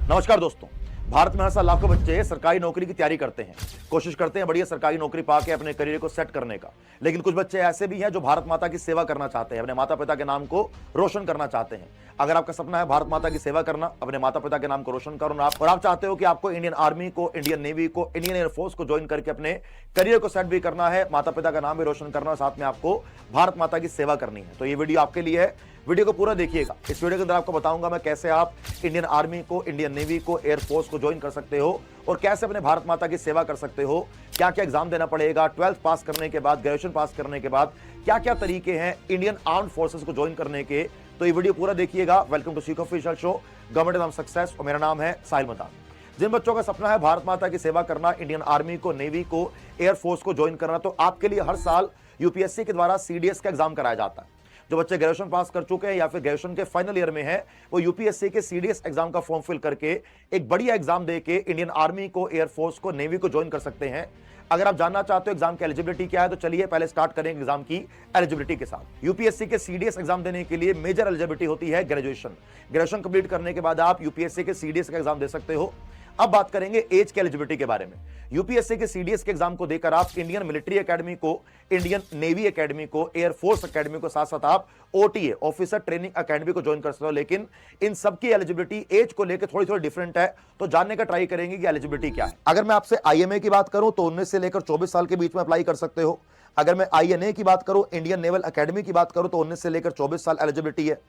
नमस्कार दोस्तों। भारत में हर साल लाखों बच्चे सरकारी नौकरी की तैयारी करते हैं, कोशिश करते हैं बढ़िया सरकारी नौकरी पाके अपने करियर को सेट करने का। लेकिन कुछ बच्चे ऐसे भी हैं जो भारत माता की सेवा करना चाहते हैं, अपने माता पिता के नाम को रोशन करना चाहते हैं। अगर आपका सपना है भारत माता की सेवा करना, अपने माता पिता के नाम को रोशन करना, और आप चाहते हो कि आपको इंडियन आर्मी को, इंडियन नेवी को, इंडियन एयरफोर्स को ज्वाइन करके अपने करियर को सेट भी करना है, माता पिता का नाम भी रोशन करना है, साथ में आपको भारत माता की सेवा करनी है, तो ये वीडियो आपके लिए है। वीडियो को पूरा देखिएगा। इस वीडियो के अंदर आपको बताऊंगा मैं कैसे आप इंडियन आर्मी को, इंडियन नेवी को, एयरफोर्स को ज्वाइन कर सकते हो और कैसे अपने भारत माता की सेवा कर सकते हो। क्या क्या एग्जाम देना पड़ेगा, 12th पास करने के बाद, ग्रेजुएशन पास करने के बाद क्या क्या तरीके हैं इंडियन आर्म्ड फोर्सेस को ज्वाइन करने के, तो ये वीडियो पूरा देखिएगा। वेलकम टू सीख official show, government exam success, और मेरा नाम है साहिल मदान। जिन बच्चों का सपना है भारत माता की सेवा करना, इंडियन आर्मी को, नेवी को, एयरफोर्स को ज्वाइन करना, तो आपके लिए हर साल यूपीएससी के द्वारा सीडीएस का एग्जाम कराया जाता है। जो बच्चे ग्रेजुएशन पास कर चुके हैं या फिर ग्रेजुएशन के फाइनल ईयर में हैं, वो यूपीएससी के सीडीएस एग्जाम का फॉर्म फिल करके एक बढ़िया एग्जाम देके इंडियन आर्मी को, एयरफोर्स को, नेवी को ज्वाइन कर सकते हैं। अगर आप जानना चाहते हो एग्जाम की एलिजिबिलिटी क्या है, तो चलिए पहले स्टार्ट करेंगे एग्जाम की एलिजिबिलिटी के साथ। यूपीएससी के सीडीएस एग्जाम देने के लिए मेजर एलिजिबिलिटी होती है ग्रेजुएशन। ग्रेजुएशन कंप्लीट करने के बाद आप यूपीएससी के सीडीएस का एग्जाम दे सकते हो। अब बात करेंगे एज के एलिजिबिलिटी के बारे में। यूपीएससी के सीडीएस के एग्जाम को देकर आप इंडियन मिलिट्री एकेडमी को, इंडियन नेवी एकेडमी को, एयरफोर्स एकेडमी को, साथ साथ आप ओटीए, ऑफिसर ट्रेनिंग एकेडमी को ज्वाइन कर सकते हो। लेकिन इन सबकी एलिजिबिलिटी एज को लेकर थोड़ी थोड़ी डिफरेंट है, तो जानने का ट्राई करेंगे कि एलिजिबिलिटी क्या है। अगर मैं आपसे आईएमए की बात करूं तो 19 से लेकर 24 साल के बीच में अप्लाई कर सकते हो। अगर मैं आईएनए की बात करूं, इंडियन नेवल एकेडमी की बात करूं, तो 19 से लेकर 24 साल एलिजिबिलिटी है।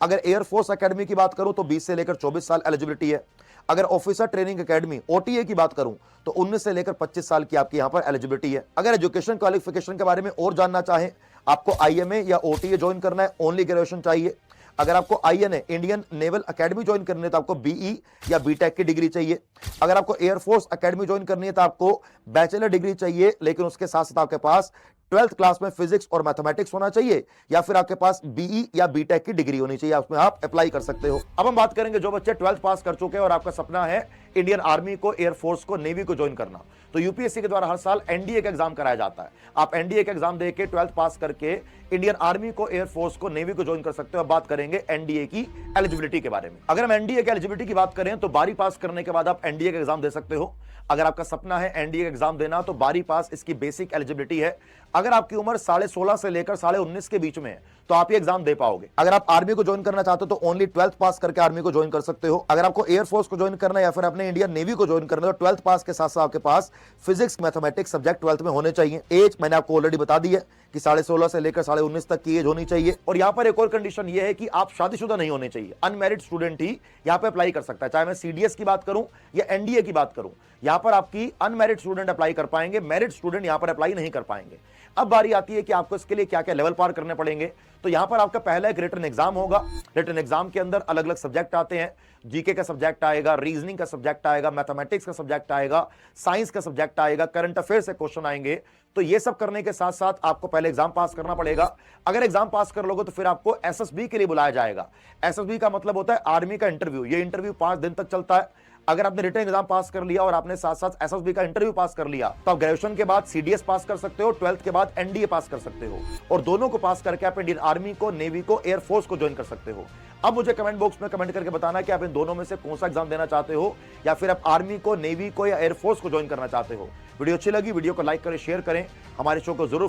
अगर एयरफोर्स एकेडमी की बात करूं तो 20 से लेकर 24 साल एलिजिबिलिटी है। अगर ऑफिसर ट्रेनिंग एकेडमी ओटीए की बात करूं तो 19 से लेकर 25 साल की आपकी यहां पर एलिजिबिलिटी है। अगर एजुकेशन क्वालिफिकेशन के बारे में और जानना चाहें, आपको आईएमए या ओटीए ज्वाइन करना है, ओनली ग्रेजुएशन चाहिए। अगर आपको INA, Indian naval academy join करनी है, तो आपको बीई या बीटेक की डिग्री चाहिए। अगर आपको एयरफोर्स एकेडमी ज्वाइन करनी है तो आपको बैचलर डिग्री चाहिए, लेकिन उसके साथ साथ आपके पास 12th क्लास में फिजिक्स और मैथमेटिक्स होना चाहिए, या फिर आपके पास बीई या बीटेक की डिग्री होनी चाहिए, उसमें आप अप्लाई कर सकते हो। अब हम बात करेंगे जो बच्चे 12th पास कर चुके हैं और आपका सपना है इंडियन आर्मी को, एयरफोर्स को, नेवी को ज्वाइन करना, तो यूपीएससी के द्वारा हर साल एनडीए का एग्जाम कराया जाता है। आप एनडीए का एग्जाम देके 12th पास करके इंडियन आर्मी को, एयरफोर्स को, नेवी को ज्वाइन कर सकते हो। अब बात करेंगे एनडीए की एलिजिबिलिटी के बारे में। अगर हम एनडीए की एलिजिबिलिटी की बात करें तो 12वीं पास करने के बाद आप एनडीए का एग्जाम दे सकते हो। अगर आपका सपना है एनडीए का एग्जाम देना, तो 12वीं पास इसकी बेसिक एलिजिबिलिटी है। अगर आपकी उम्र 16.5 से लेकर 19.5 के बीच में है, तो आप ये एग्जाम दे पाओगे। अगर आप आर्मी को ज्वाइन करना चाहते हो तो ओनली 12th पास करके आर्मी को ज्वाइन कर सकते हो। अगर आपको एयरफोर्स को ज्वाइन करना है या फिर अपने इंडियन नेवी को ज्वाइन करना है, तो 12th पास के साथ साथ आपके पास फिजिक्स, मैथमेटिक्स सब्जेक्ट 12th में होने चाहिए। एज मैंने आपको ऑलरेडी बता दी है कि 16.5 से लेकर 19.5 तक की एज होनी चाहिए। और यहां पर एक और कंडीशन यह है कि आप शादीशुदा नहीं होने चाहिए। अनमैरिड स्टूडेंट ही यहां पर अप्लाई कर सकता है, चाहे मैं सीडीएस की बात करूं या एनडीए की बात करूं। यहां पर आपकी अनमैरिड स्टूडेंट अप्लाई कर पाएंगे, मैरिड स्टूडेंट यहां पर अप्लाई नहीं कर पाएंगे। अब बारी आती है कि आपको इसके लिए क्या क्या लेवल पार करने पड़ेंगे। तो यहां पर आपका पहला एक रिटन एग्जाम होगा। रिटन एग्जाम के अंदर अलग अलग सब्जेक्ट आते हैं। जीके का सब्जेक्ट आएगा, रीजनिंग का सब्जेक्ट आएगा, मैथमेटिक्स का सब्जेक्ट आएगा, साइंस का सब्जेक्ट आएगा, करंट अफेयर से क्वेश्चन आएंगे। तो ये सब करने के साथ साथ आपको पहले एग्जाम पास करना पड़ेगा। अगर एग्जाम पास कर लोगे तो फिर आपको एसएसबी के लिए बुलाया जाएगा। एसएसबी का मतलब होता है आर्मी का इंटरव्यू। ये इंटरव्यू 5 दिन तक चलता है। अगर आपने रिटन एग्जाम पास कर लिया और आपने साथ साथ एसएसबी का इंटरव्यू पास कर लिया, तो आप ग्रेजुएशन के बाद सीडीएस पास कर सकते हो, 12th के बाद एनडीए पास कर सकते हो, और दोनों को पास करके आप इंडियन आर्मी को, नेवी को, एयरफोर्स को ज्वाइन कर सकते हो। अब मुझे कमेंट बॉक्स में कमेंट करके बताना कि आप इन दोनों में से कौन सा एग्जाम देना चाहते हो, या फिर आप आर्मी को, नेवी को या एयरफोर्स को ज्वाइन करना चाहते हो। वीडियो अच्छी लगी, वीडियो को लाइक करें, शेयर करें, हमारे शो को जरूर